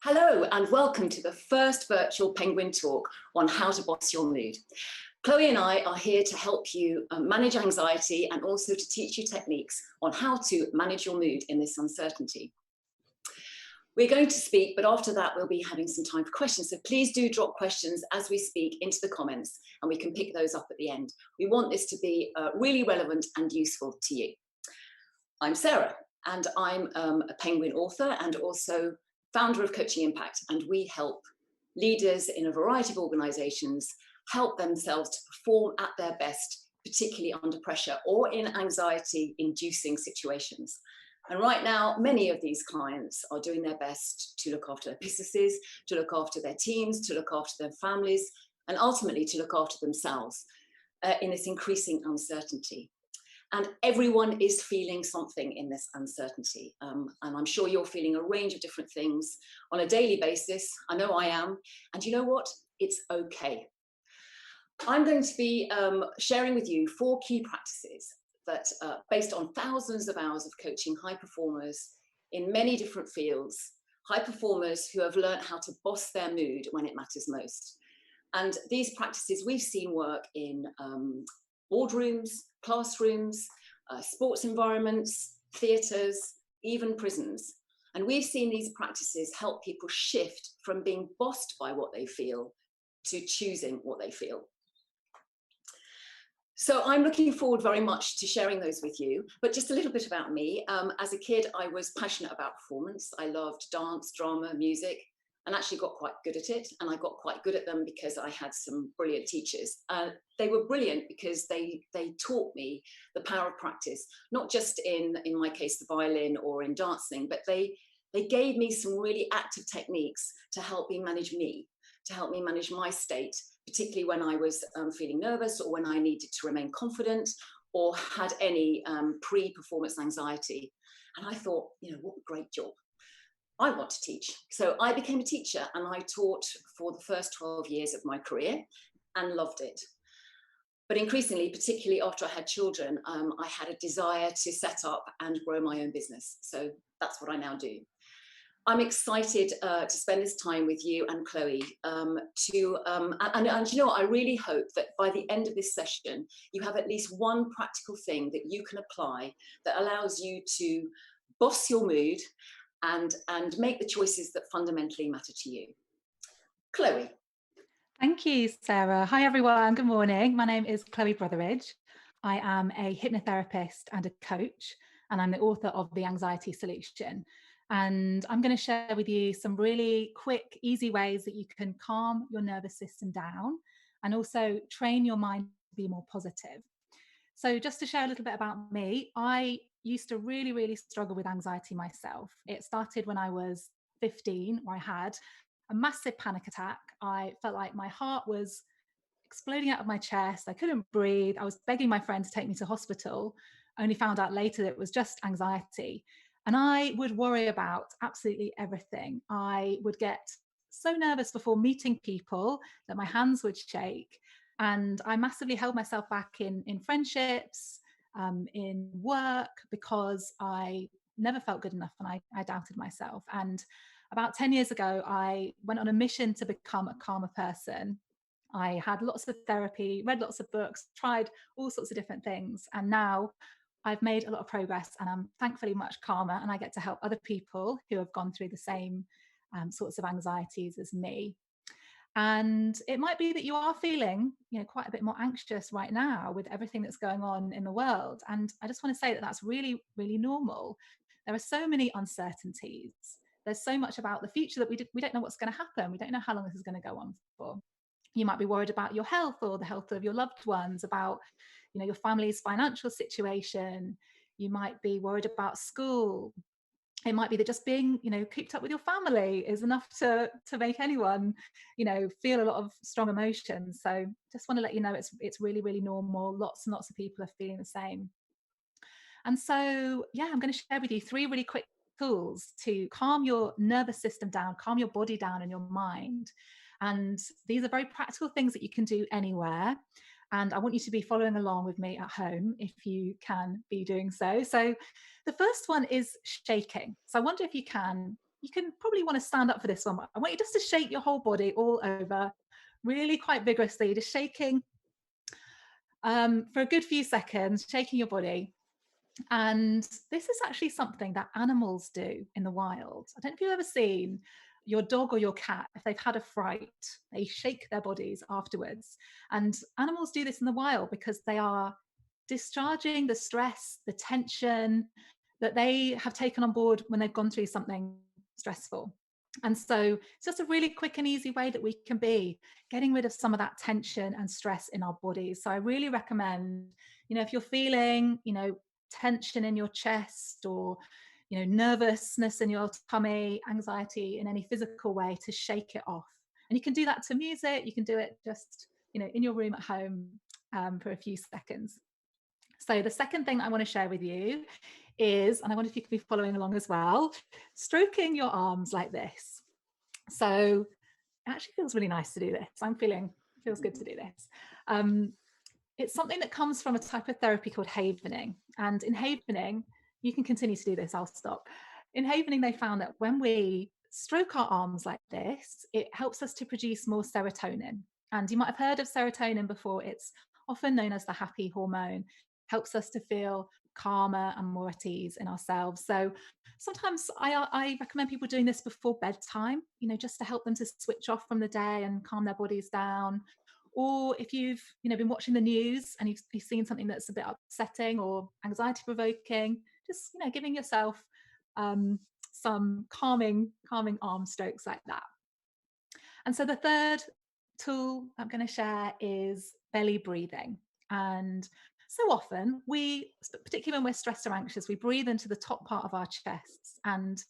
Hello and welcome to the first virtual Penguin Talk on how to boss your mood. Chloe and I are here to help you manage anxiety and also to teach you techniques on how to manage your mood in this uncertainty. We're going to speak, but after that we'll be having some time for questions. So please do drop questions as we speak into the comments and we can pick those up at the end. We want this to be really relevant and useful to you. I'm Sarah and I'm a Penguin author and also founder of Coaching Impact, and we help leaders in a variety of organizations help themselves to perform at their best, particularly under pressure or in anxiety-inducing situations. And right now, many of these clients are doing their best to look after their businesses, to look after their teams, to look after their families, and ultimately to look after themselves in this increasing uncertainty. And everyone is feeling something in this uncertainty. And I'm sure you're feeling a range of different things on a daily basis. I know I am. And you know what? It's okay. I'm going to be sharing with you 4 key practices that based on thousands of hours of coaching high performers in many different fields, high performers who have learned how to boss their mood when it matters most. And these practices we've seen work in boardrooms, classrooms, sports environments, theatres, even prisons. And we've seen these practices help people shift from being bossed by what they feel to choosing what they feel. So I'm looking forward very much to sharing those with you, but just a little bit about me. As a kid, I was passionate about performance. I loved dance, drama, music, and actually got quite good at it. And I got quite good at them because I had some brilliant teachers. They were brilliant because they taught me the power of practice, not just in my case, the violin or in dancing, but they gave me some really active techniques to help me, to help me manage my state, particularly when I was feeling nervous or when I needed to remain confident or had any pre-performance anxiety. And I thought, you know, what a great job. I want to teach. So I became a teacher and I taught for the first 12 years of my career and loved it. But increasingly, particularly after I had children, I had a desire to set up and grow my own business. So that's what I now do. I'm excited to spend this time with you and Chloe and you know, I really hope that by the end of this session, you have at least one practical thing that you can apply that allows you to boss your mood and make the choices that fundamentally matter to you. Chloe. Thank you, Sarah. Hi, everyone. Good morning. My name is Chloe Brotheridge. I am a hypnotherapist and a coach, and I'm the author of The Anxiety Solution. And I'm going to share with you some really quick, easy ways that you can calm your nervous system down and also train your mind to be more positive. So just to share a little bit about me, I used to really struggle with anxiety myself. It started when I was 15, where I had a massive panic attack. I felt like my heart was exploding out of my chest. I couldn't breathe. I was begging my friend to take me to hospital, only found out later that it was just anxiety. And I would worry about absolutely everything. I would get so nervous before meeting people that my hands would shake. And I massively held myself back in friendships, in work, because I never felt good enough and I doubted myself. And about 10 years ago, I went on a mission to become a calmer person. I had lots of therapy, read lots of books, tried all sorts of different things. And now I've made a lot of progress and I'm thankfully much calmer, and I get to help other people who have gone through the same sorts of anxieties as me. And it might be that you are feeling, you know, quite a bit more anxious right now with everything that's going on in the world. And I just want to say that that's really normal. There are so many uncertainties. There's so much about the future that we don't know what's going to happen. We don't know how long this is going to go on for. You might be worried about your health or the health of your loved ones, about, you know, your family's financial situation. You might be worried about school. It might be that just being, you know, cooped up with your family is enough to make anyone, you know, feel a lot of strong emotions. So just want to let you know it's really normal. Lots and lots of people are feeling the same. And so, yeah, I'm going to share with you 3 really quick tools to calm your nervous system down, calm your body down and your mind. And these are very practical things that you can do anywhere. And I want you to be following along with me at home if you can be doing so. So the first one is shaking. So I wonder if you can you can probably want to stand up for this one, but I want you just to shake your whole body all over, really quite vigorously, just shaking for a good few seconds, shaking your body. And this is actually something that animals do in the wild. I don't know if you've ever seen your dog or your cat, if they've had a fright, they shake their bodies afterwards. And animals do this in the wild because they are discharging the stress, the tension that they have taken on board when they've gone through something stressful. And so it's just a really quick and easy way that we can be getting rid of some of that tension and stress in our bodies. So I really recommend, if you're feeling, tension in your chest, or nervousness in your tummy, anxiety in any physical way, to shake it off. And you can do that to music. You can do it just in your room at home for a few seconds. So the second thing I want to share with you is, and I wonder if you can be following along as well, stroking your arms like this. So it actually feels really nice to do this. Feels good to do this. It's something that comes from a type of therapy called havening. And in havening, you can continue to do this, I'll stop. In havening, they found that when we stroke our arms like this, it helps us to produce more serotonin. And you might have heard of serotonin before. It's often known as the happy hormone, helps us to feel calmer and more at ease in ourselves. So sometimes I recommend people doing this before bedtime, just to help them to switch off from the day and calm their bodies down. Or if you've been watching the news and you've seen something that's a bit upsetting or anxiety provoking, just giving yourself some calming arm strokes like that. And so the third tool I'm going to share is belly breathing. And so often particularly when we're stressed or anxious, we breathe into the top part of our chests. And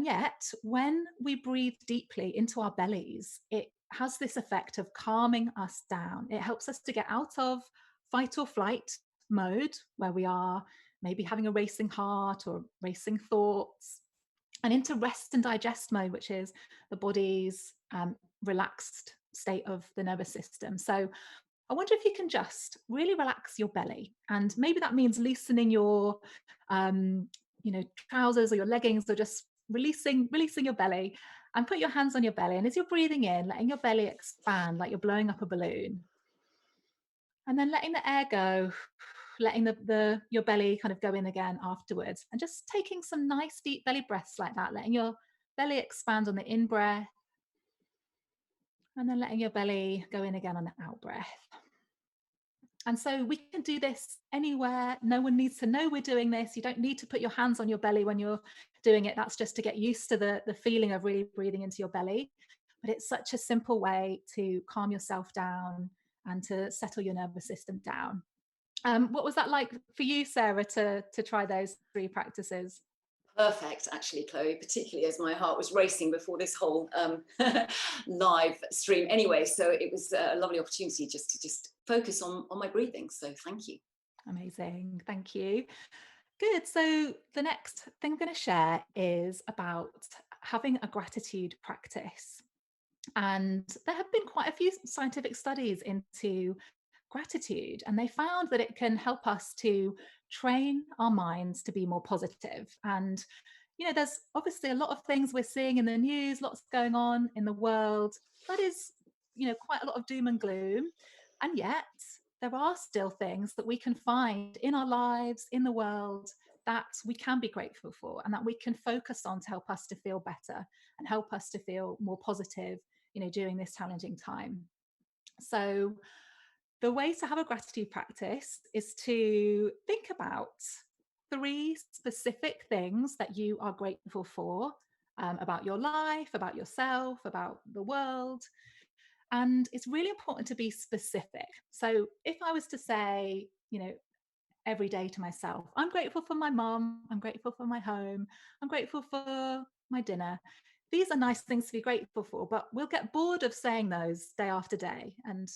yet when we breathe deeply into our bellies, it has this effect of calming us down. It helps us to get out of fight or flight mode, where we are maybe having a racing heart or racing thoughts, and into rest and digest mode, which is the body's relaxed state of the nervous system. So I wonder if you can just really relax your belly, and maybe that means loosening your trousers or your leggings, or just releasing your belly, and put your hands on your belly. And as you're breathing in, letting your belly expand like you're blowing up a balloon, and then letting the air go, letting your belly kind of go in again afterwards, and just taking some nice deep belly breaths like that, letting your belly expand on the in breath, and then letting your belly go in again on the out breath. And so we can do this anywhere. No one needs to know we're doing this. You don't need to put your hands on your belly when you're doing it. That's just to get used to the feeling of really breathing into your belly. But it's such a simple way to calm yourself down and to settle your nervous system down. What was that like for you, Sarah, to try those 3 practices? Perfect, actually, Chloe, particularly as my heart was racing before this whole live stream anyway. So it was a lovely opportunity just to focus on my breathing. So thank you. Amazing. Thank you. Good. So the next thing I'm going to share is about having a gratitude practice. And there have been quite a few scientific studies into gratitude, and they found that it can help us to train our minds to be more positive. And there's obviously a lot of things we're seeing in the news, lots going on in the world that is quite a lot of doom and gloom, and yet there are still things that we can find in our lives, in the world, that we can be grateful for, and that we can focus on to help us to feel better and help us to feel more positive during this challenging time. So the way to have a gratitude practice is to think about 3 specific things that you are grateful for, about your life, about yourself, about the world. And it's really important to be specific. So if I was to say, every day to myself, I'm grateful for my mum, I'm grateful for my home, I'm grateful for my dinner. These are nice things to be grateful for, but we'll get bored of saying those day after day. And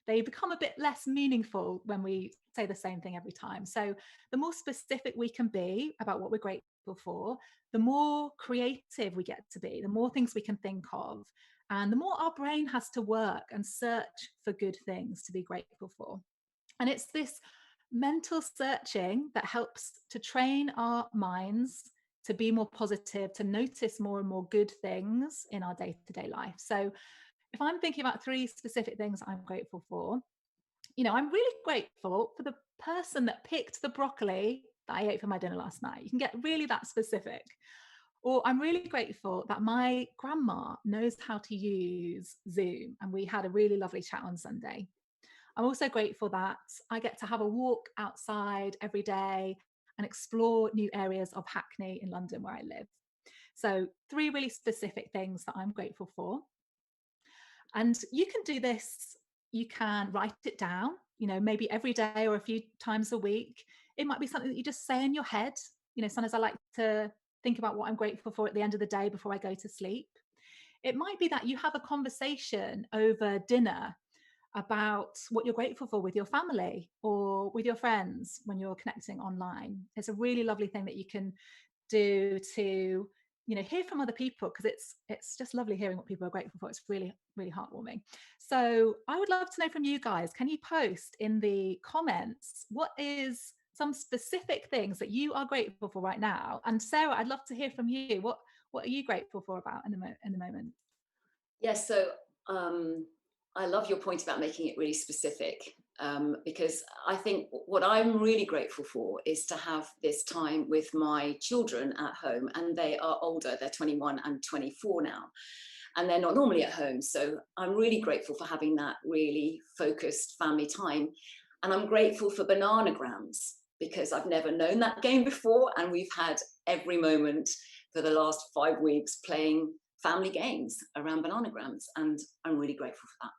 they become a bit less meaningful when we say the same thing every time. So the more specific we can be about what we're grateful for, the more creative we get to be, the more things we can think of, and the more our brain has to work and search for good things to be grateful for. And it's this mental searching that helps to train our minds to be more positive, to notice more and more good things in our day-to-day life. So if I'm thinking about 3 specific things I'm grateful for, I'm really grateful for the person that picked the broccoli that I ate for my dinner last night. You can get really that specific. Or I'm really grateful that my grandma knows how to use Zoom, and we had a really lovely chat on Sunday. I'm also grateful that I get to have a walk outside every day and explore new areas of Hackney in London where I live. So 3 really specific things that I'm grateful for. And you can do this, you can write it down, maybe every day or a few times a week. It might be something that you just say in your head. Sometimes I like to think about what I'm grateful for at the end of the day before I go to sleep. It might be that you have a conversation over dinner about what you're grateful for with your family or with your friends when you're connecting online. It's a really lovely thing that you can do to hear from other people, because it's just lovely hearing what people are grateful for. It's really, really heartwarming. So I would love to know from you guys, can you post in the comments what is some specific things that you are grateful for right now? And Sarah, I'd love to hear from you. What are you grateful for about in the moment? Yes, so I love your point about making it really specific, because I think what I'm really grateful for is to have this time with my children at home, and they are older, they're 21 and 24 now, and they're not normally at home. So I'm really grateful for having that really focused family time. And I'm grateful for bananagrams, because I've never known that game before, and we've had every moment for the last 5 weeks playing family games around bananagrams, and I'm really grateful for that.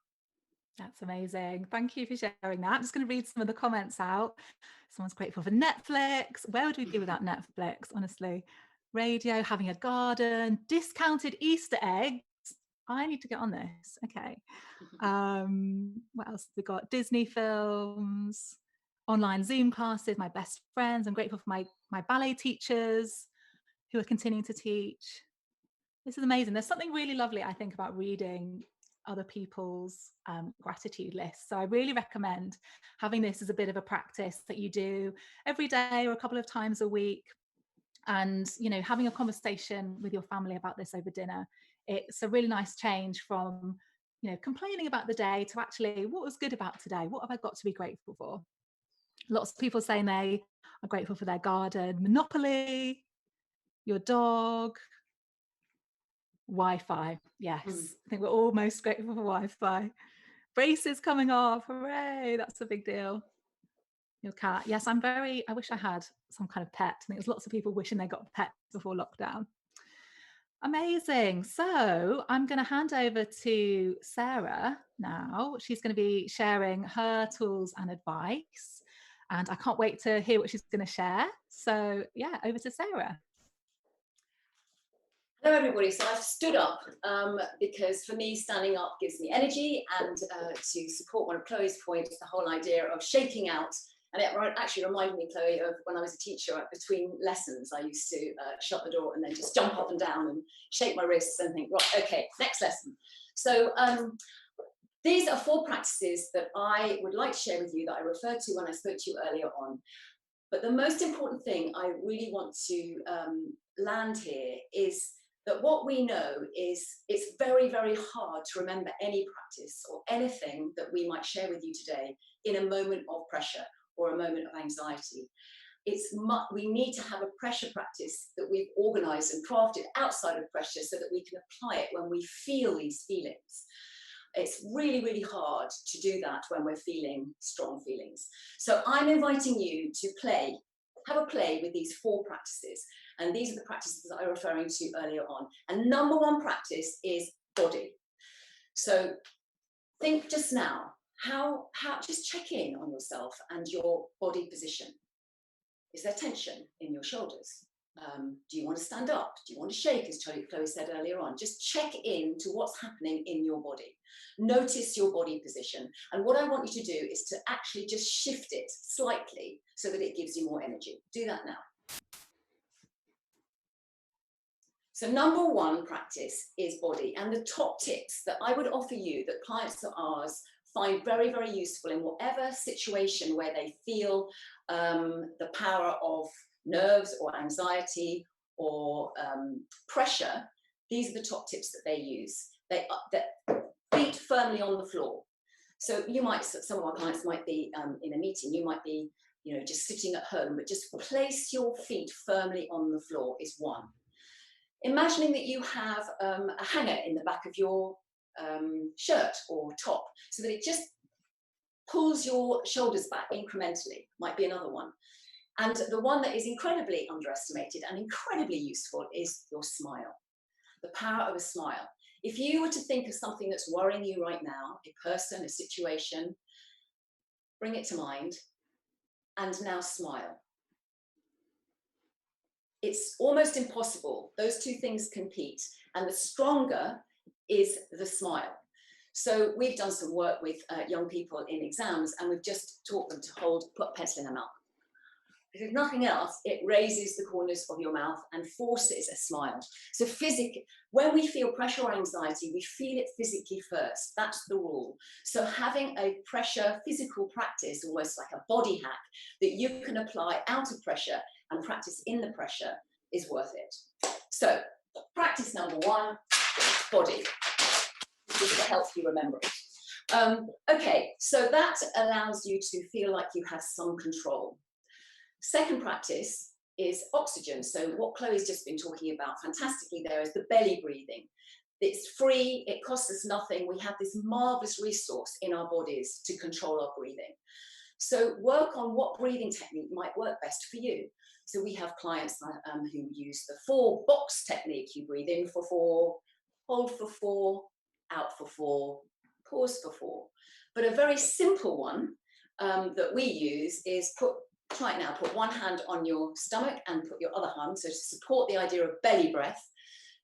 That's amazing. Thank you for sharing that. I'm just going to read some of the comments out. Someone's grateful for Netflix. Where would we be without Netflix, honestly? Radio, having a garden, discounted Easter eggs. I need to get on this. Okay. What else have we got? Disney films, online Zoom classes, my best friends. I'm grateful for my ballet teachers who are continuing to teach. This is amazing. There's something really lovely, I think, about reading other people's gratitude lists. So I really recommend having this as a bit of a practice that you do every day or a couple of times a week. And, having a conversation with your family about this over dinner. It's a really nice change from, complaining about the day to actually, what was good about today? What have I got to be grateful for? Lots of people saying they are grateful for their garden, Monopoly, your dog, Wi-Fi. Yes, I think we're all most grateful for Wi-Fi. Braces coming off, hooray, that's a big deal. Your cat. Yes, I wish I had some kind of pet. I think there's lots of people wishing they got pets before lockdown. Amazing. So I'm going to hand over to Sarah now. She's going to be sharing her tools and advice, and I can't wait to hear what she's going to share. So yeah, over to Sarah. Hello everybody, so I've stood up because for me standing up gives me energy, and to support one of Chloe's points, the whole idea of shaking out. And it actually reminded me, Chloe, of when I was a teacher. Between lessons I used to shut the door and then just jump up and down and shake my wrists and think, right, okay, next lesson. So these are 4 practices that I would like to share with you that I referred to when I spoke to you earlier on. But the most important thing I really want to land here is that what we know is it's very, very hard to remember any practice or anything that we might share with you today in a moment of pressure or a moment of anxiety. We need to have a pressure practice that we've organized and crafted outside of pressure so that we can apply it when we feel these feelings. It's really, really hard to do that when we're feeling strong feelings. So I'm inviting you to have a play with these 4 practices. And these are the practices that I was referring to earlier on. And number 1 practice is body. So think just now, how just check in on yourself and your body position. Is there tension in your shoulders? Do you want to stand up? Do you want to shake, as Chloe said earlier on? Just check in to what's happening in your body. Notice your body position. And what I want you to do is to actually just shift it slightly so that it gives you more energy. Do that now. So number 1 practice is body. And the top tips that I would offer you that clients of ours find very, very useful in whatever situation where they feel the power of nerves or anxiety or pressure, these are the top tips that they use. That feet firmly on the floor. So you might, some of our clients might be in a meeting, you might be, just sitting at home, but just place your feet firmly on the floor is one. Imagining that you have a hanger in the back of your shirt or top, so that it just pulls your shoulders back incrementally, might be another one. And the one that is incredibly underestimated and incredibly useful is your smile, the power of a smile. If you were to think of something that's worrying you right now, a person, a situation, bring it to mind, and now smile. It's almost impossible. Those two things compete, and the stronger is the smile. So we've done some work with young people in exams, and we've just taught them to put a pencil in their mouth. If nothing else, it raises the corners of your mouth and forces a smile. So when we feel pressure or anxiety, we feel it physically first. That's the rule. So having a pressure physical practice, almost like a body hack, that you can apply out of pressure and practice in the pressure is worth it. So practice number one, body. This will help you remember it. Okay, so that allows you to feel like you have some control. Second practice is oxygen. So what Chloe's just been talking about fantastically there is the belly breathing. It's free, it costs us nothing. We have this marvelous resource in our bodies to control our breathing. So work on what breathing technique might work best for you. So we have clients who use the 4-box technique. You breathe in for 4, hold for 4, out for 4, pause for 4. But a very simple one that we use is try it now, put one hand on your stomach and put your other hand, so to support the idea of belly breath.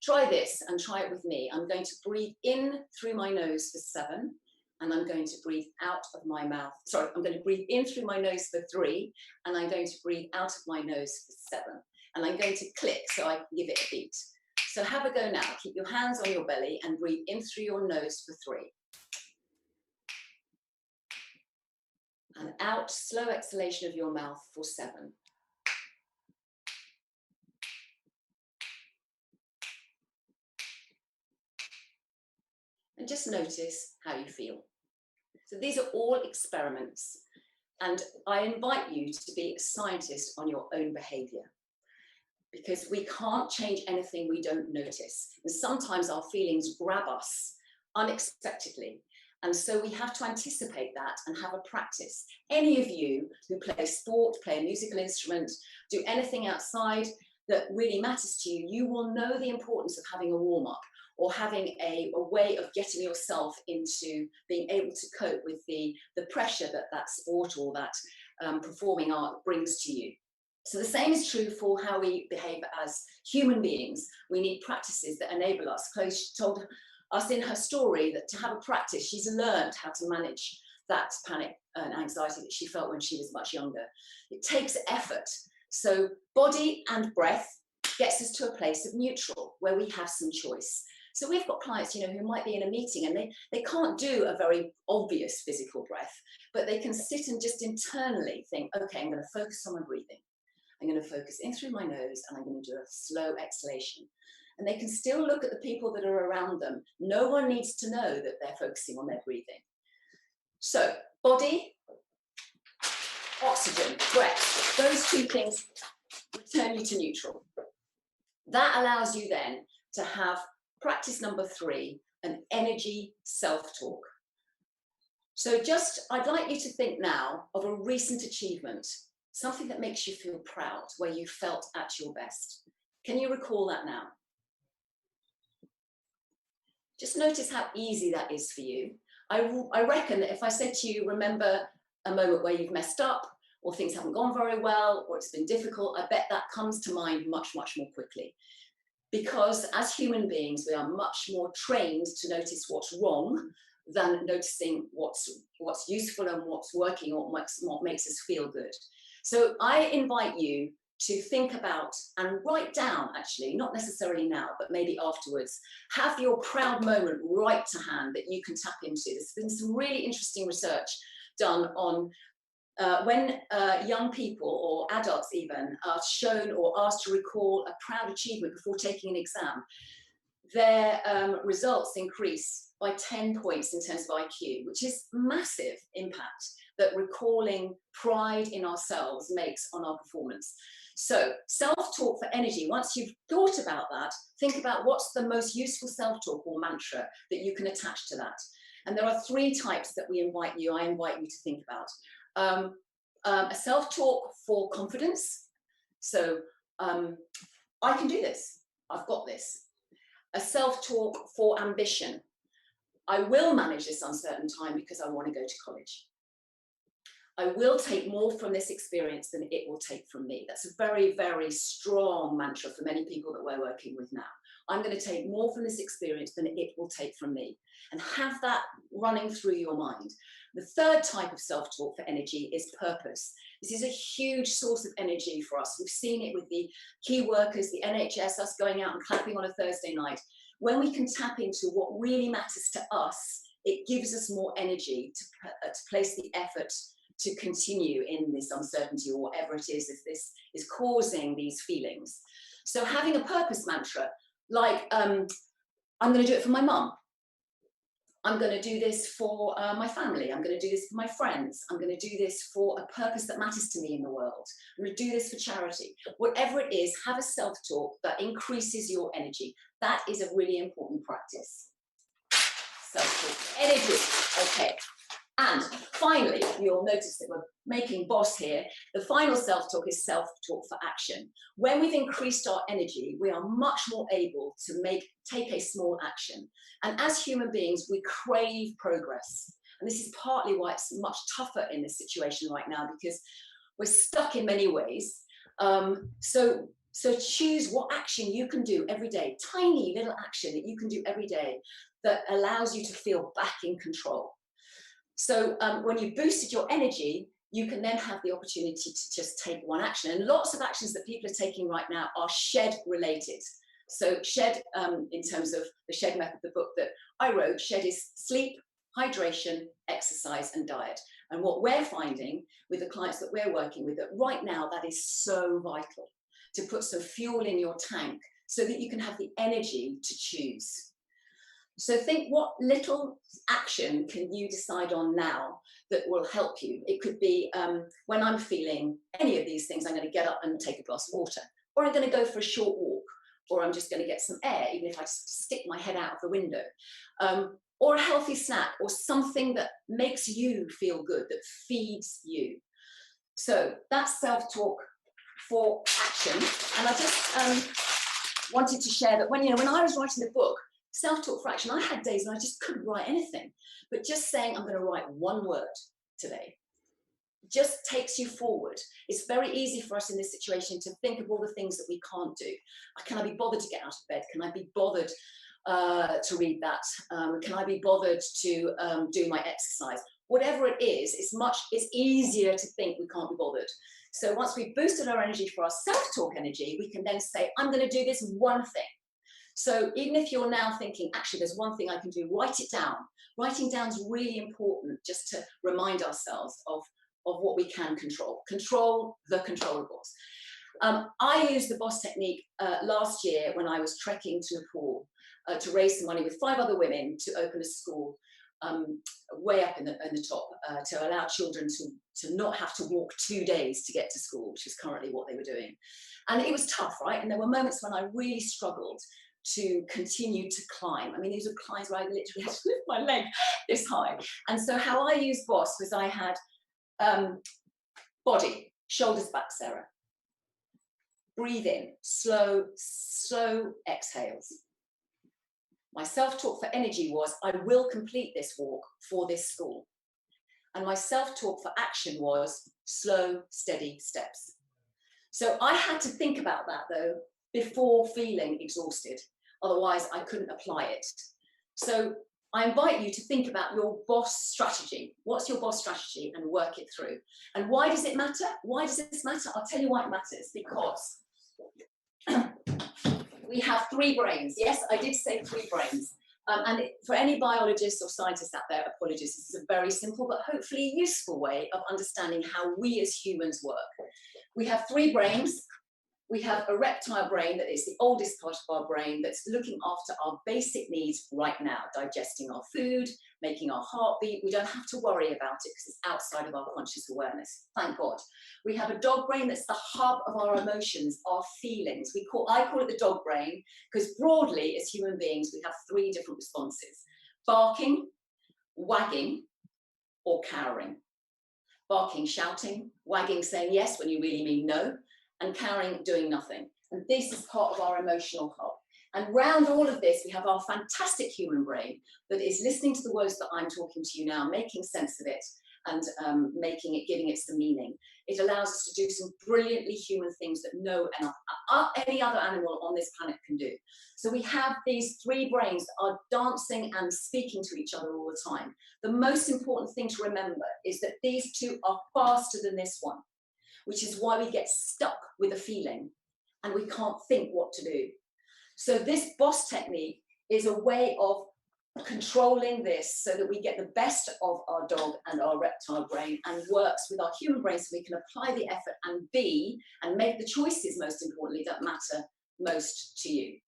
Try this and try it with me. I'm going to breathe in through my nose for 7, and I'm going to breathe out of my mouth. Sorry, I'm going to breathe in through my nose for 3, and I'm going to breathe out of my nose for 7. And I'm going to click so I can give it a beat. So have a go now. Keep your hands on your belly and breathe in through your nose for 3. And out, slow exhalation of your mouth for 7. And just notice how you feel. So these are all experiments, and I invite you to be a scientist on your own behavior, because we can't change anything we don't notice. And sometimes our feelings grab us unexpectedly. And so we have to anticipate that and have a practice. Any of you who play sport, play a musical instrument, do anything outside that really matters to you, you will know the importance of having a warm-up or having a way of getting yourself into being able to cope with the pressure that sport or that performing art brings to you. So the same is true for how we behave as human beings. We need practices that enable us. Chloe told us in her story that to have a practice, she's learned how to manage that panic and anxiety that she felt when she was much younger. It takes effort. So body and breath gets us to a place of neutral where we have some choice. So we've got clients, who might be in a meeting and they can't do a very obvious physical breath, but they can sit and just internally think, okay, I'm going to focus on my breathing. I'm going to focus in through my nose and I'm going to do a slow exhalation. And they can still look at the people that are around them. No one needs to know that they're focusing on their breathing. So body, oxygen, breath, those two things return you to neutral. That allows you then to have practice number 3, an energy self-talk. So I'd like you to think now of a recent achievement, something that makes you feel proud, where you felt at your best. Can you recall that now? Just notice how easy that is for you. I reckon that if I said to you, remember a moment where you've messed up, or things haven't gone very well, or it's been difficult, I bet that comes to mind much, much more quickly. Because as human beings, we are much more trained to notice what's wrong than noticing what's useful and what's working or what makes us feel good. So I invite you to think about and write down, actually, not necessarily now, but maybe afterwards, have your proud moment right to hand that you can tap into. There's been some really interesting research done on when young people or adults even are shown or asked to recall a proud achievement before taking an exam, their results increase by 10 points in terms of IQ, which is massive impact that recalling pride in ourselves makes on our performance. So self-talk for energy, once you've thought about that, think about what's the most useful self-talk or mantra that you can attach to that. And there are 3 types that I invite you to think about. A self-talk for confidence. So I can do this, I've got this. A self-talk for ambition. I will manage this uncertain time because I want to go to college. I will take more from this experience than it will take from me. That's a very, very strong mantra for many people that we're working with now. I'm going to take more from this experience than it will take from me. And have that running through your mind. The 3rd type of self-talk for energy is purpose. This is a huge source of energy for us. We've seen it with the key workers, the NHS, us going out and clapping on a Thursday night. When we can tap into what really matters to us, it gives us more energy to place the effort to continue in this uncertainty or whatever it is, if this is causing these feelings. So having a purpose mantra, like I'm going to do it for my mum. I'm going to do this for my family. I'm going to do this for my friends. I'm going to do this for a purpose that matters to me in the world. I'm going to do this for charity. Whatever it is, have a self-talk that increases your energy. That is a really important practice. Self-talk, energy. Okay. And finally, you'll notice that we're making boss here. The final self-talk is self-talk for action. When we've increased our energy, we are much more able to take a small action. And as human beings, we crave progress. And this is partly why it's much tougher in this situation right now, because we're stuck in many ways. So choose what action you can do every day, tiny little action that you can do every day that allows you to feel back in control. So when you've boosted your energy, you can then have the opportunity to just take one action. And lots of actions that people are taking right now are shed related. So shed, in terms of the shed method, the book that I wrote, shed is sleep, hydration, exercise, and diet. And what we're finding with the clients that we're working with, that right now that is so vital, to put some fuel in your tank so that you can have the energy to choose. So think, what little action can you decide on now that will help you? It could be when I'm feeling any of these things, I'm going to get up and take a glass of water, or I'm going to go for a short walk, or I'm just going to get some air, even if I stick my head out of the window, or a healthy snack, or something that makes you feel good, that feeds you. So that's self-talk for action. And I just wanted to share that when I was writing the book, Self-talk for action, I had days when I just couldn't write anything, but just saying I'm going to write one word today just takes you forward. It's very easy for us in this situation to think of all the things that we can't do. Can I be bothered to get out of bed? Can I be bothered to read that? Can I be bothered to do my exercise? Whatever it is, it's easier to think we can't be bothered. So once we've boosted our energy for our self-talk energy, we can then say, I'm going to do this one thing. So even if you're now thinking, actually, there's one thing I can do, write it down. Writing down is really important, just to remind ourselves of what we can control. Control the controllables. I used the BOSS technique last year when I was trekking to Nepal to raise some money with 5 other women to open a school way up in the top to allow children to not have to walk 2 days to get to school, which is currently what they were doing. And it was tough, right? And there were moments when I really struggled to continue to climb. I mean, these were climbs where I literally had to lift my leg this high. And so how I used BOSS was I had body, shoulders back, Sarah. Breathe in, slow exhales. My self-talk for energy was, I will complete this walk for this school. And my self-talk for action was slow, steady steps. So I had to think about that, though, before feeling exhausted. Otherwise, I couldn't apply it. So I invite you to think about your BOSS strategy. What's your BOSS strategy? And work it through. And why does it matter? Why does this matter? I'll tell you why it matters. Because we have 3 brains. Yes, I did say 3 brains. For any biologists or scientists out there, apologies, this is a very simple but hopefully useful way of understanding how we as humans work. We have three brains. We have a reptile brain that is the oldest part of our brain that's looking after our basic needs right now, digesting our food, making our heart beat. We don't have to worry about it because it's outside of our conscious awareness, thank God. We have a dog brain that's the hub of our emotions, our feelings. I call it the dog brain because broadly as human beings, we have three different responses: barking, wagging, or cowering. Barking, shouting; wagging, saying yes when you really mean no; and cowering, doing nothing. And this is part of our emotional hub. And round all of this, we have our fantastic human brain that is listening to the words that I'm talking to you now, making sense of it, and giving it some meaning. It allows us to do some brilliantly human things that no any other animal on this planet can do. So we have these three brains that are dancing and speaking to each other all the time. The most important thing to remember is that these two are faster than this one, which is why we get stuck with a feeling and we can't think what to do. So this boss technique is a way of controlling this so that we get the best of our dog and our reptile brain and works with our human brain so we can apply the effort and make the choices, most importantly, that matter most to you.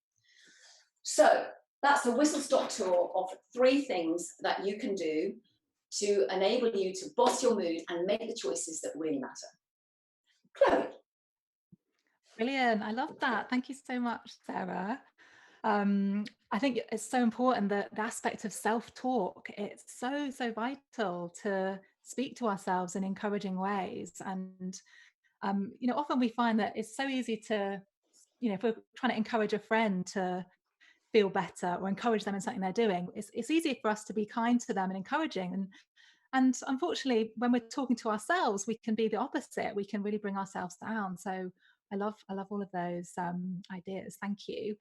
So that's a whistle-stop tour of three things that you can do to enable you to boss your mood and make the choices that really matter. Chloe. Brilliant. I love that. Thank you so much, Sarah. I think it's so important that the aspect of self-talk, it's so vital to speak to ourselves in encouraging ways. And, often we find that it's so easy to, if we're trying to encourage a friend to feel better or encourage them in something they're doing, it's easy for us to be kind to them and encouraging. And unfortunately, when we're talking to ourselves, we can be the opposite. We can really bring ourselves down. So I love all of those ideas. Thank you.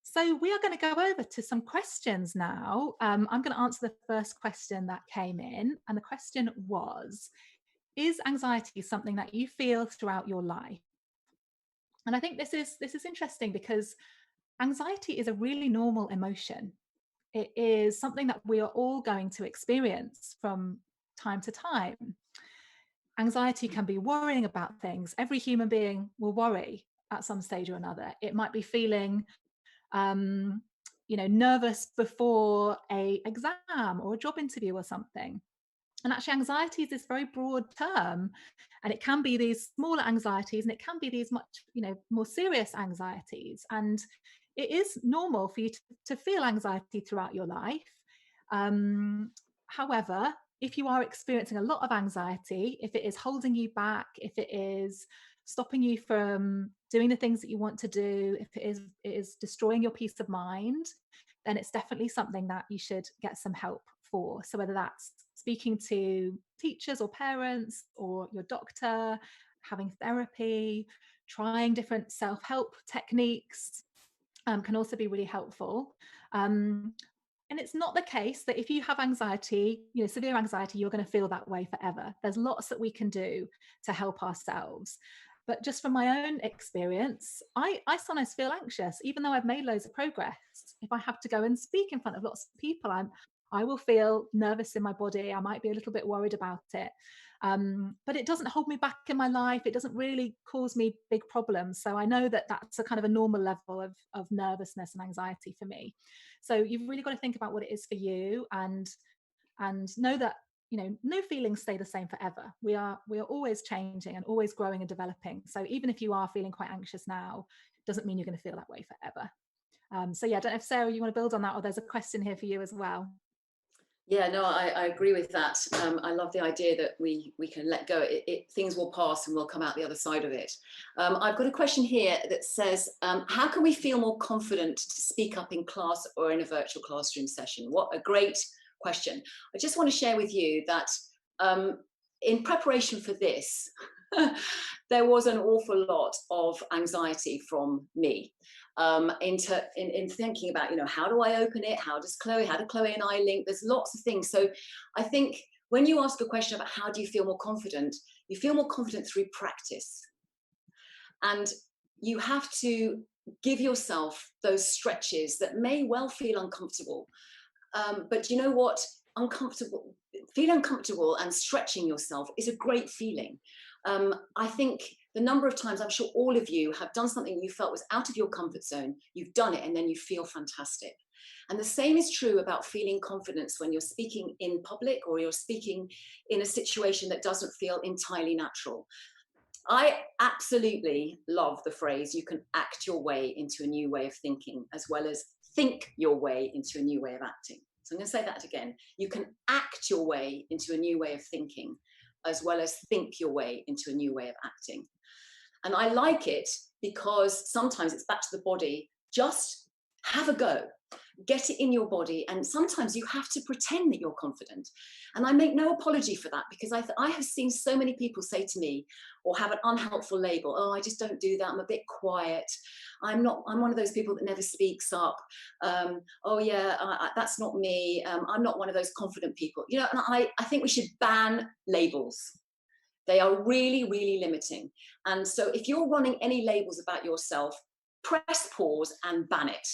So we are going to go over to some questions now. I'm going to answer the first question that came in. And the question was, is anxiety something that you feel throughout your life? And I think this is interesting because anxiety is a really normal emotion. It is something that we are all going to experience from time to time. Anxiety can be worrying about things. Every human being will worry at some stage or another. It might be feeling nervous before a exam or a job interview or something. And actually anxiety is this very broad term, and it can be these smaller anxieties and it can be these much more serious anxieties. And it is normal for you to feel anxiety throughout your life. However, if you are experiencing a lot of anxiety, if it is holding you back, if it is stopping you from doing the things that you want to do, if it is destroying your peace of mind, then it's definitely something that you should get some help for. So whether that's speaking to teachers or parents or your doctor, having therapy, trying different self-help techniques can also be really helpful. And it's not the case that if you have anxiety, severe anxiety, you're going to feel that way forever. There's lots that we can do to help ourselves. But just from my own experience, I sometimes feel anxious, even though I've made loads of progress. If I have to go and speak in front of lots of people, I will feel nervous in my body. I might be a little bit worried about it. But it doesn't hold me back in my life. It doesn't really cause me big problems. So I know that that's a kind of a normal level of nervousness and anxiety for me. So you've really got to think about what it is for you and know that no feelings stay the same forever. We are always changing and always growing and developing. So even if you are feeling quite anxious now, doesn't mean you're going to feel that way forever. So yeah, I don't know if Sarah, you want to build on that, or there's a question here for you as well. Yeah, no, I agree with that. I love the idea that we can let go. Things will pass and we'll come out the other side of it. I've got a question here that says, how can we feel more confident to speak up in class or in a virtual classroom session? What a great question. I just want to share with you that in preparation for this, there was an awful lot of anxiety from me in thinking about, how do I open it? How do Chloe and I link? There's lots of things. So I think when you ask a question about how do you feel more confident, you feel more confident through practice. And you have to give yourself those stretches that may well feel uncomfortable. But you know what? Feeling uncomfortable and stretching yourself is a great feeling. I think the number of times, I'm sure all of you have done something you felt was out of your comfort zone, you've done it, and then you feel fantastic. And the same is true about feeling confidence when you're speaking in public or you're speaking in a situation that doesn't feel entirely natural. I absolutely love the phrase, you can act your way into a new way of thinking, as well as think your way into a new way of acting. So I'm going to say that again. You can act your way into a new way of thinking, as well as think your way into a new way of acting. And I like it because sometimes it's back to the body. Just have a go. Get it in your body, and sometimes you have to pretend that you're confident, and I make no apology for that, because I have seen so many people say to me, or have an unhelpful label, oh, I just don't do that, I'm a bit quiet, I'm one of those people that never speaks up, oh yeah, that's not me, I'm not one of those confident people, you know. And I think we should ban labels. They are really, really limiting. And so if you're running any labels about yourself, press pause and ban it,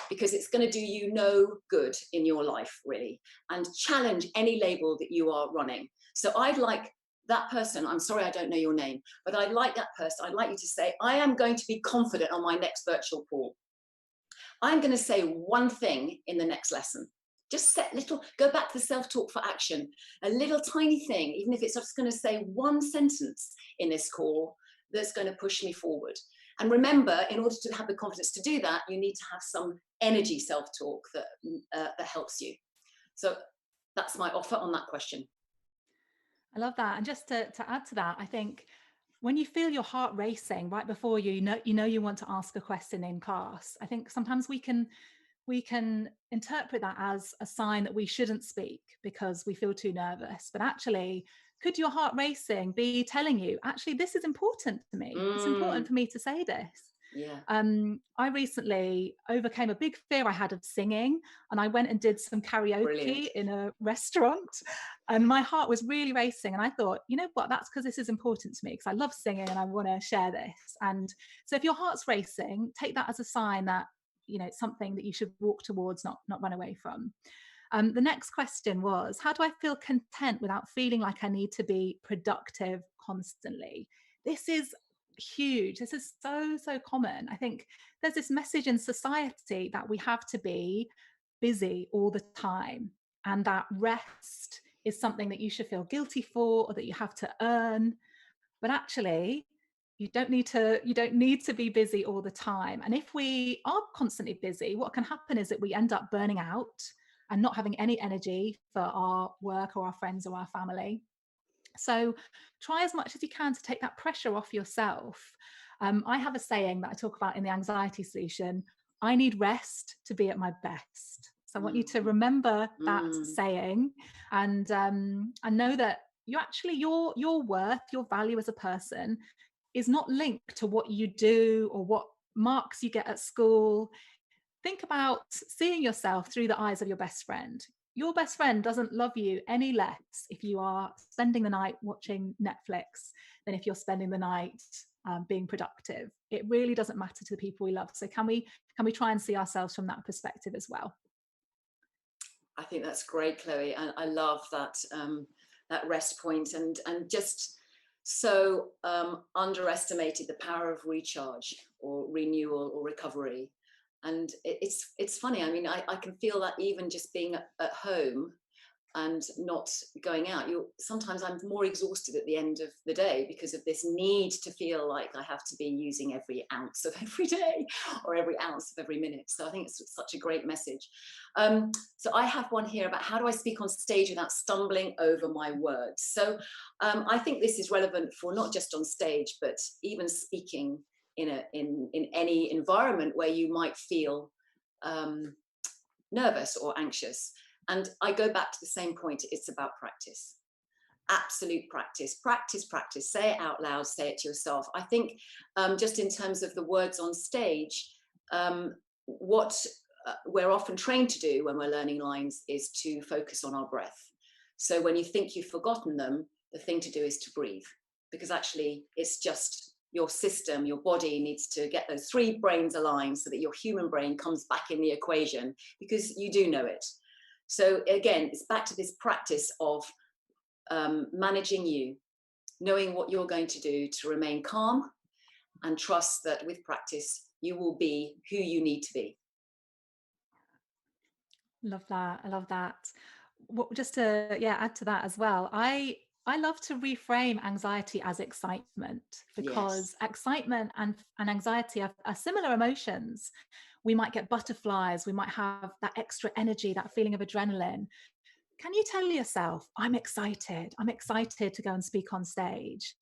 because it's going to do you no good in your life, really, and challenge any label that you are running. So I'd like that person, I'm sorry I don't know your name, but I'd like that person, I'd like you to say, I am going to be confident on my next virtual call. I'm going to say one thing in the next lesson. Just go back to the self-talk for action, a little tiny thing, even if it's just going to say one sentence in this call that's going to push me forward. And remember, in order to have the confidence to do that, you need to have some energy self-talk that helps you. So that's my offer on that question. I love that. And just to add to that, I think when you feel your heart racing right before you want to ask a question in class, I think sometimes we can interpret that as a sign that we shouldn't speak because we feel too nervous. But actually, could your heart racing be telling you, actually, this is important to me? It's important for me to say this. Yeah. I recently overcame a big fear I had of singing, and I went and did some karaoke Brilliant. in a restaurant, and my heart was really racing. And I thought, you know what, that's because this is important to me, because I love singing and I want to share this. And so if your heart's racing, take that as a sign that, you know, it's something that you should walk towards, not run away from. The next question was, how do I feel content without feeling like I need to be productive constantly? This is huge. This is so common. I think there's this message in society that we have to be busy all the time, and that rest is something that you should feel guilty for, or that you have to earn. But actually, you don't need to be busy all the time. And if we are constantly busy, what can happen is that we end up burning out and not having any energy for our work or our friends or our family. So try as much as you can to take that pressure off yourself. I have a saying that I talk about in the anxiety solution: I need rest to be at my best. So I want you to remember that saying, and know that your worth, your value as a person is not linked to what you do or what marks you get at school. Think about seeing yourself through the eyes of your best friend. Your best friend doesn't love you any less if you are spending the night watching Netflix than if you're spending the night being productive. It really doesn't matter to the people we love. So can we try and see ourselves from that perspective as well? I think that's great, Chloe. And I love that that rest point, and just so underestimated the power of recharge or renewal or recovery. And it's funny. I mean, I can feel that even just being at home and not going out. Sometimes I'm more exhausted at the end of the day because of this need to feel like I have to be using every ounce of every day or every ounce of every minute. So I think it's such a great message. So I have one here about how do I speak on stage without stumbling over my words. So I think this is relevant for not just on stage, but even speaking in any environment where you might feel nervous or anxious. And I go back to the same point. It's about practice, absolute practice, practice, say it out loud, say it to yourself. I think just in terms of the words on stage, what we're often trained to do when we're learning lines is to focus on our breath. So when you think you've forgotten them, the thing to do is to breathe, because actually it's just your system, your body needs to get those three brains aligned so that your human brain comes back in the equation, because you do know it. So again, it's back to this practice of managing you, knowing what you're going to do to remain calm, and trust that with practice, you will be who you need to be. Love that. I love that. Just to add to that as well, I love to reframe anxiety as excitement, Yes. because excitement and anxiety are similar emotions. We might get butterflies, we might have that extra energy, that feeling of adrenaline. Can you tell yourself, I'm excited to go and speak on stage?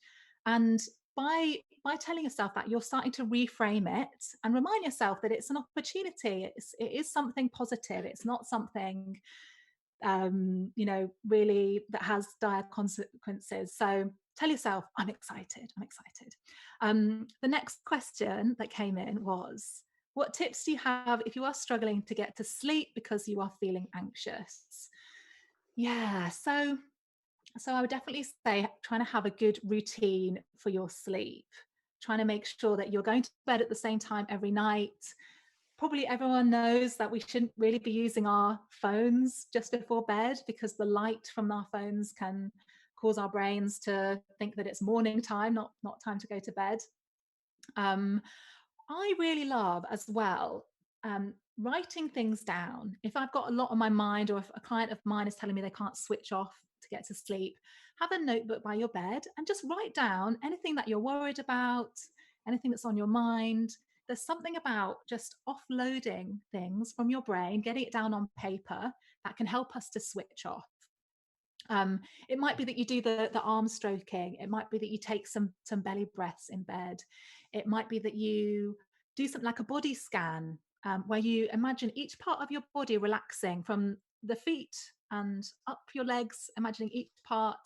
And by telling yourself that, you're starting to reframe it and remind yourself that it's an opportunity. It is something positive. It's not something really that has dire consequences. So tell yourself, I'm excited. I'm excited. The next question that came in was, what tips do you have if you are struggling to get to sleep because you are feeling anxious? Yeah, so I would definitely say trying to have a good routine for your sleep, trying to make sure that you're going to bed at the same time every night. Probably everyone knows that we shouldn't really be using our phones just before bed, because the light from our phones can cause our brains to think that it's morning time, not time to go to bed. Um, I really love as well writing things down. If I've got a lot on my mind, or if a client of mine is telling me they can't switch off to get to sleep, have a notebook by your bed and just write down anything that you're worried about, anything that's on your mind. There's something about just offloading things from your brain, getting it down on paper, that can help us to switch off. It might be that you do the arm stroking. It might be that you take some belly breaths in bed. It might be that you do something like a body scan, where you imagine each part of your body relaxing from the feet and up your legs, imagining each part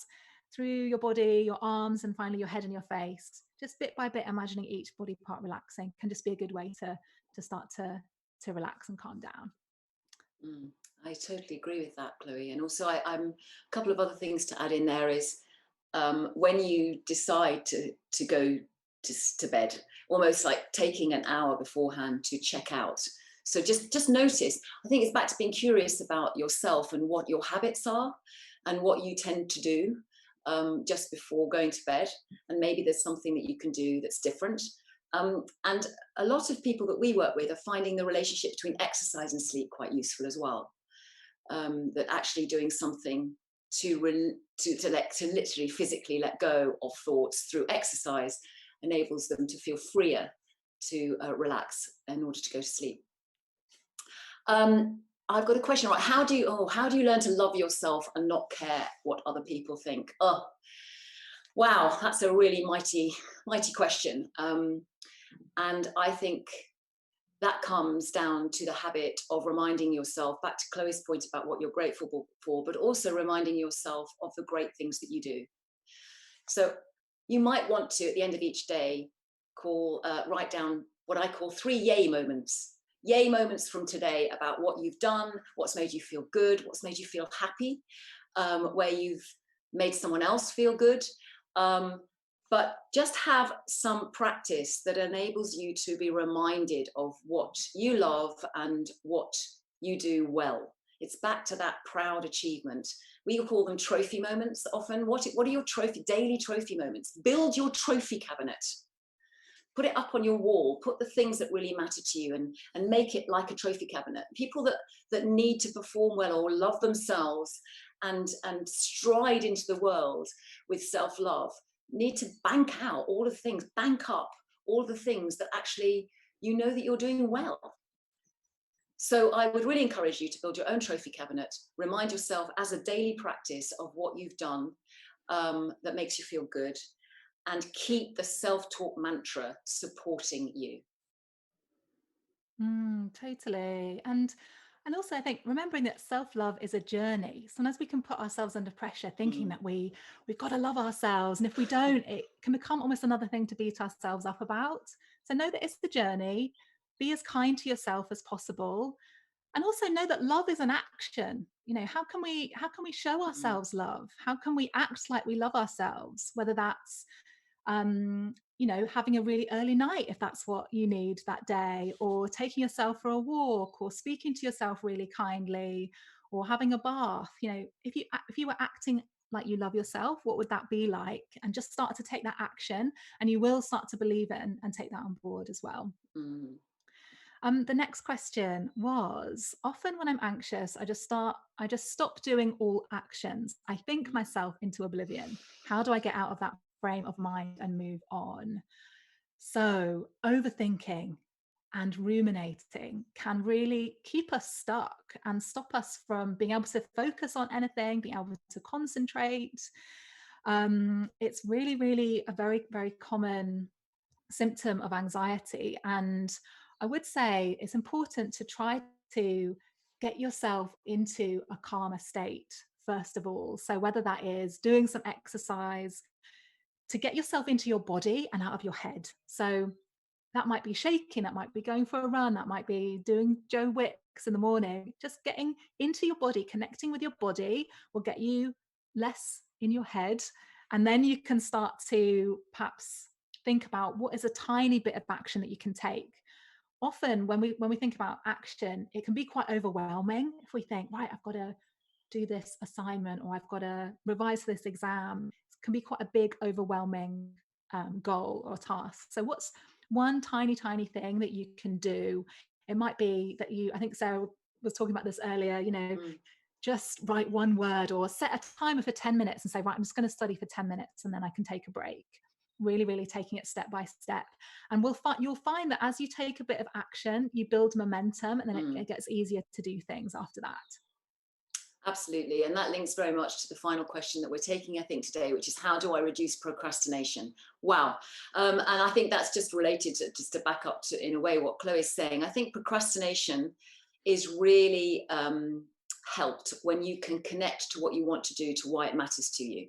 through your body, your arms, and finally your head and your face. Just bit by bit, imagining each body part relaxing can just be a good way to start to relax and calm down. Mm, I totally agree with that, Chloe. And also, I'm a couple of other things to add in there is when you decide to go to bed, almost like taking an hour beforehand to check out. So just notice. I think it's back to being curious about yourself and what your habits are and what you tend to do just before going to bed. And maybe there's something that you can do that's different. And a lot of people that we work with are finding the relationship between exercise and sleep quite useful as well. That actually doing something to literally physically let go of thoughts through exercise enables them to feel freer to relax in order to go to sleep. I've got a question, right? How do you learn to love yourself and not care what other people think? Oh, wow, that's a really mighty question. And I think that comes down to the habit of reminding yourself, back to Chloe's point about what you're grateful for, but also reminding yourself of the great things that you do. So you might want to, at the end of each day, write down what I call 3 yay moments. Yay moments from today about what you've done, what's made you feel good, what's made you feel happy, where you've made someone else feel good. But just have some practice that enables you to be reminded of what you love and what you do well. It's back to that proud achievement. We call them trophy moments often. What are your daily trophy moments? Build your trophy cabinet. Put it up on your wall. Put the things that really matter to you and make it like a trophy cabinet. People that need to perform well or love themselves and stride into the world with self-love need to bank up all the things that actually you know that you're doing well. So I would really encourage you to build your own trophy cabinet. Remind yourself as a daily practice of what you've done that makes you feel good, and keep the self-talk mantra supporting you. Totally. And also I think remembering that self-love is a journey. Sometimes we can put ourselves under pressure thinking that we've got to love ourselves. And if we don't, it can become almost another thing to beat ourselves up about. So know that it's the journey. Be as kind to yourself as possible. And also know that love is an action. How can we show ourselves love? How can we act like we love ourselves? Whether that's you know, having a really early night if that's what you need that day, or taking yourself for a walk, or speaking to yourself really kindly, or having a bath. You know, if you were acting like you love yourself, what would that be like? And just start to take that action, and you will start to believe it and take that on board as well. Mm. The next question was, often when I'm anxious, I just stop doing all actions. I think myself into oblivion. How do I get out of that frame of mind and move on? So overthinking and ruminating can really keep us stuck and stop us from being able to focus on anything, being able to concentrate. It's really, really a very, very common symptom of anxiety. And I would say it's important to try to get yourself into a calmer state, first of all. So, whether that is doing some exercise to get yourself into your body and out of your head. So, that might be shaking, that might be going for a run, that might be doing Joe Wicks in the morning. Just getting into your body, connecting with your body will get you less in your head. And then you can start to perhaps think about what is a tiny bit of action that you can take. Often when we think about action, it can be quite overwhelming if we think, right, I've got to do this assignment, or I've got to revise for this exam. It can be quite a big, overwhelming goal or task. So what's one tiny, tiny thing that you can do? It might be that I think Sarah was talking about this earlier, you know, just write one word, or set a timer for 10 minutes and say, right, I'm just going to study for 10 minutes and then I can take a break. Really, really taking it step by step. And you'll find that as you take a bit of action, you build momentum, and then it gets easier to do things after that. Absolutely. And that links very much to the final question that we're taking, I think, today, which is how do I reduce procrastination? Wow. And I think that's just related to, just to back up to, in a way, what Chloe is saying. I think procrastination is really helped when you can connect to what you want to do, to why it matters to you,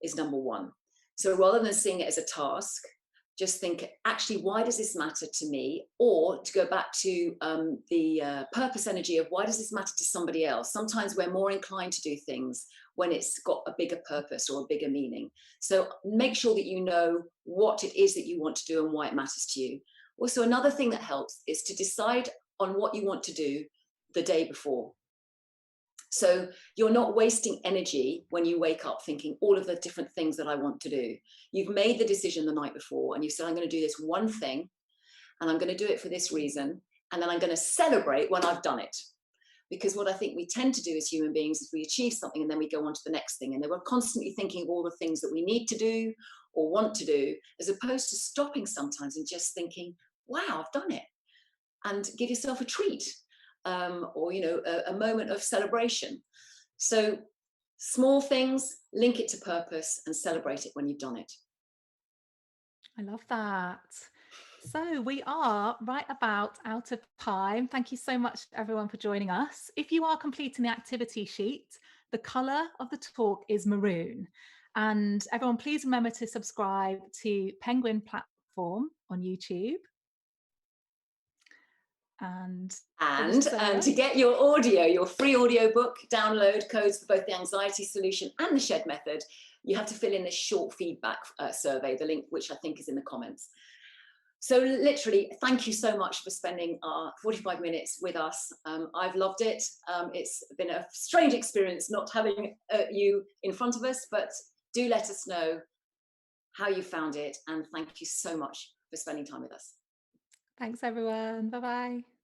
is number one. So rather than seeing it as a task, just think, actually, why does this matter to me? Or to go back to the purpose energy of why does this matter to somebody else? Sometimes we're more inclined to do things when it's got a bigger purpose or a bigger meaning. So make sure that you know what it is that you want to do and why it matters to you. Also, another thing that helps is to decide on what you want to do the day before. So you're not wasting energy when you wake up thinking all of the different things that I want to do. You've made the decision the night before and you said, I'm going to do this one thing and I'm going to do it for this reason. And then I'm going to celebrate when I've done it. Because what I think we tend to do as human beings is we achieve something and then we go on to the next thing. And then we're constantly thinking of all the things that we need to do or want to do, as opposed to stopping sometimes and just thinking, wow, I've done it. And give yourself a treat. Or, you know, a moment of celebration. So small things, link it to purpose and celebrate it when you've done it. I love that. So we are right about out of time. Thank you so much everyone for joining us. If you are completing the activity sheet, the colour of the talk is maroon. And everyone, please remember to subscribe to Penguin Platform on YouTube. And to get your audio, your free audio book, download codes for both the anxiety solution and the shed method, you have to fill in this short feedback survey, the link which I think is in the comments. So literally, thank you so much for spending our 45 minutes with us. I've loved it. It's been a strange experience not having you in front of us, but do let us know how you found it. And thank you so much for spending time with us. Thanks everyone. Bye-bye.